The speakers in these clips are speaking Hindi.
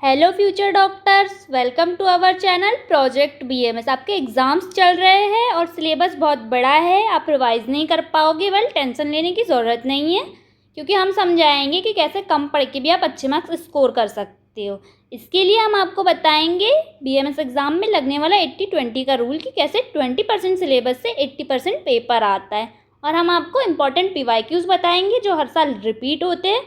Hello future doctors, welcome to our channel project BMS. आपके एग्ज़ाम्स चल रहे हैं और सिलेबस बहुत बड़ा है, आप रिवाइज़ नहीं कर पाओगे। वेल, टेंशन लेने की ज़रूरत नहीं है, क्योंकि हम समझाएंगे कि कैसे कम पढ़ के भी आप अच्छे मार्क्स स्कोर कर सकते हो। इसके लिए हम आपको बताएंगे बीएमएस एग्ज़ाम में लगने वाला 80-20 का रूल, कि कैसे 20% सिलेबस से 80% पेपर आता है। और हम आपको इम्पॉर्टेंट पीवाईक्यूज़ बताएंगे जो हर साल रिपीट होते हैं,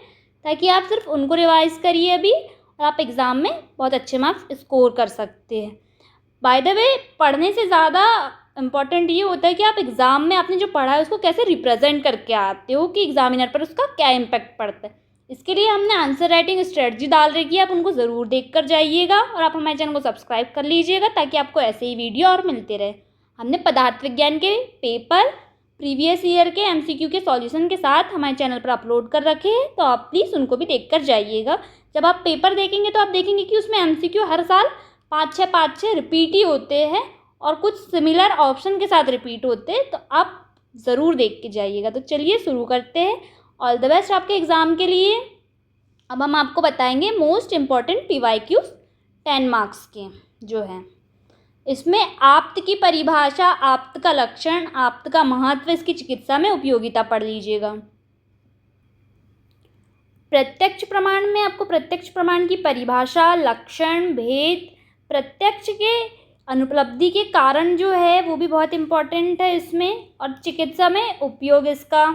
ताकि आप सिर्फ उनको रिवाइज़ करिए अभी और आप एग्ज़ाम में बहुत अच्छे मार्क्स स्कोर कर सकते हैं। बाय द वे, पढ़ने से ज़्यादा इम्पॉर्टेंट ये होता है कि आप एग्ज़ाम में आपने जो पढ़ा है उसको कैसे रिप्रेजेंट करके आते हो, कि एग्जामिनर पर उसका क्या इम्पैक्ट पड़ता है। इसके लिए हमने आंसर राइटिंग स्ट्रेटजी डाल रखी है, आप उनको ज़रूर देख कर जाइएगा और आप हमारे चैनल को सब्सक्राइब कर लीजिएगा, ताकि आपको ऐसे ही वीडियो और मिलते रहे। हमने पदार्थ विज्ञान के पेपर प्रीवियस ईयर के एमसीक्यू के सॉल्यूशन के साथ हमारे चैनल पर अपलोड कर रखे हैं, तो आप प्लीज़ उनको भी देख कर जाइएगा। जब आप पेपर देखेंगे तो आप देखेंगे कि उसमें एमसीक्यू हर साल 5-6 रिपीट ही होते हैं और कुछ सिमिलर ऑप्शन के साथ रिपीट होते हैं, तो आप ज़रूर देख के जाइएगा। तो चलिए शुरू करते हैं। ऑल द बेस्ट आपके एग्ज़ाम के लिए। अब हम आपको बताएंगे मोस्ट इम्पॉर्टेंट पीवाईक्यूज़ 10 मार्क्स के जो हैं। इसमें आप्त की परिभाषा, आप्त का लक्षण, आप्त का महत्व, इसकी चिकित्सा में उपयोगिता पढ़ लीजिएगा। प्रत्यक्ष प्रमाण में आपको प्रत्यक्ष प्रमाण की परिभाषा, लक्षण, भेद, प्रत्यक्ष के अनुपलब्धि के कारण जो है वो भी बहुत इम्पॉर्टेंट है इसमें, और चिकित्सा में उपयोग इसका।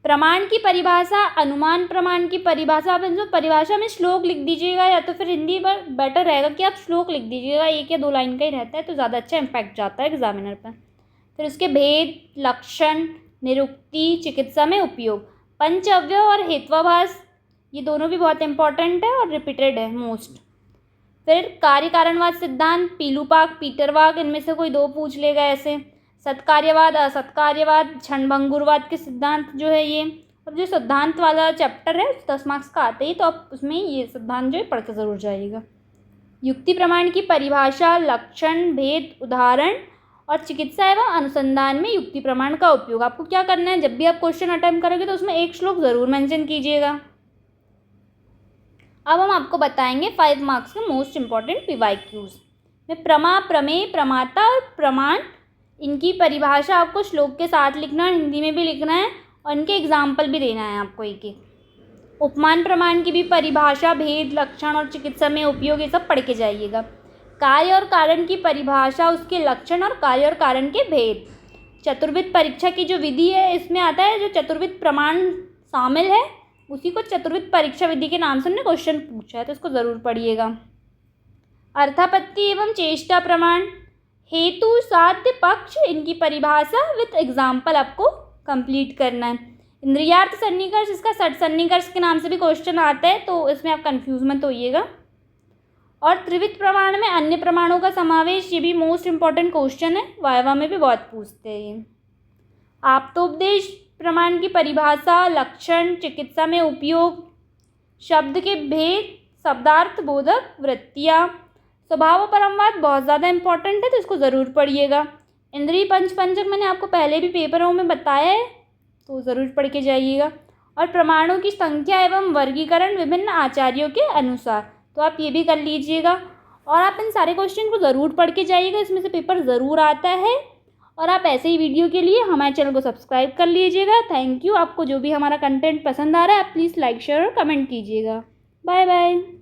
प्रमाण की परिभाषा, अनुमान प्रमाण की परिभाषा, आप इसमें परिभाषा में श्लोक लिख दीजिएगा, या तो फिर हिंदी में बेटर रहेगा कि आप श्लोक लिख दीजिएगा। 1 या 2 लाइन का ही रहता है तो ज़्यादा अच्छा इम्पैक्ट जाता है एग्जामिनर पर। फिर उसके भेद, लक्षण, निरुक्ति, चिकित्सा में उपयोग, पंचअव्यय और हेत्वाभास, ये दोनों भी बहुत इंपॉर्टेंट है और रिपीटेड है मोस्ट। फिर कार्य कारणवाद सिद्धांत, पीलूपाक, पीटरवाक, इनमें से कोई 2 पूछ लेगा ऐसे। सत्कार्यवाद, असत्कार्यवाद, क्षणभंगुरवाद के सिद्धांत जो है ये, और जो सिद्धांत वाला चैप्टर है 10 मार्क्स का आते ही, तो आप उसमें ये सिद्धांत जो है पढ़ के ज़रूर जाइएगा। युक्ति प्रमाण की परिभाषा, लक्षण, भेद, उदाहरण, और चिकित्सा एवं अनुसंधान में युक्ति प्रमाण का उपयोग। आपको क्या करना है, जब भी आप क्वेश्चन अटेम्प्ट करोगे तो उसमें एक श्लोक ज़रूर मेंशन कीजिएगा। अब हम आपको बताएंगे 5 मार्क्स के मोस्ट इम्पॉर्टेंट पीवाईक्यूज़ में प्रमा, प्रमेय, प्रमाता और प्रमाण, इनकी परिभाषा आपको श्लोक के साथ लिखना है, हिंदी में भी लिखना है, और इनके एग्जाम्पल भी देना है आपको एक। उपमान प्रमाण की भी परिभाषा, भेद, लक्षण और चिकित्सा में उपयोग, ये सब पढ़ के जाइएगा। कार्य और कारण की परिभाषा, उसके लक्षण और कार्य और कारण के भेद। चतुर्विध परीक्षा की जो विधि है, इसमें आता है जो चतुर्विध प्रमाण शामिल है, उसी को चतुर्विध परीक्षा विधि के नाम से हमने क्वेश्चन पूछा है, तो इसको ज़रूर पढ़िएगा। अर्थापत्ति एवं चेष्टा प्रमाण, हेतु, साध्य, पक्ष, इनकी परिभाषा विथ एग्जाम्पल आपको कंप्लीट करना है। इंद्रियार्थ सन्निकर्ष, इसका सठ सन्निकर्ष के नाम से भी क्वेश्चन आता है, तो इसमें आप कंफ्यूज मत होइएगा। और त्रिविध प्रमाण में अन्य प्रमाणों का समावेश, ये भी मोस्ट इम्पॉर्टेंट क्वेश्चन है, वाइवा में भी बहुत पूछते हैं ये। आप्तोपदेश प्रमाण की परिभाषा, लक्षण, चिकित्सा में उपयोग, शब्द के भेद, शब्दार्थ बोधक वृत्तियाँ। स्वभाव परमवाद बहुत ज़्यादा इंपॉर्टेंट है, तो इसको ज़रूर पढ़िएगा। इंद्रिय पंचक मैंने आपको पहले भी पेपरों में बताया है, तो ज़रूर पढ़ के जाइएगा। और प्रमाणों की संख्या एवं वर्गीकरण विभिन्न आचार्यों के अनुसार, तो आप ये भी कर लीजिएगा। और आप इन सारे क्वेश्चन को ज़रूर पढ़ के जाइएगा, इसमें से पेपर ज़रूर आता है। और आप ऐसे ही वीडियो के लिए हमारे चैनल को सब्सक्राइब कर लीजिएगा। Thank you. आपको जो भी हमारा कंटेंट पसंद आ रहा है, आप प्लीज़ लाइक, शेयर और कमेंट कीजिएगा। Bye bye.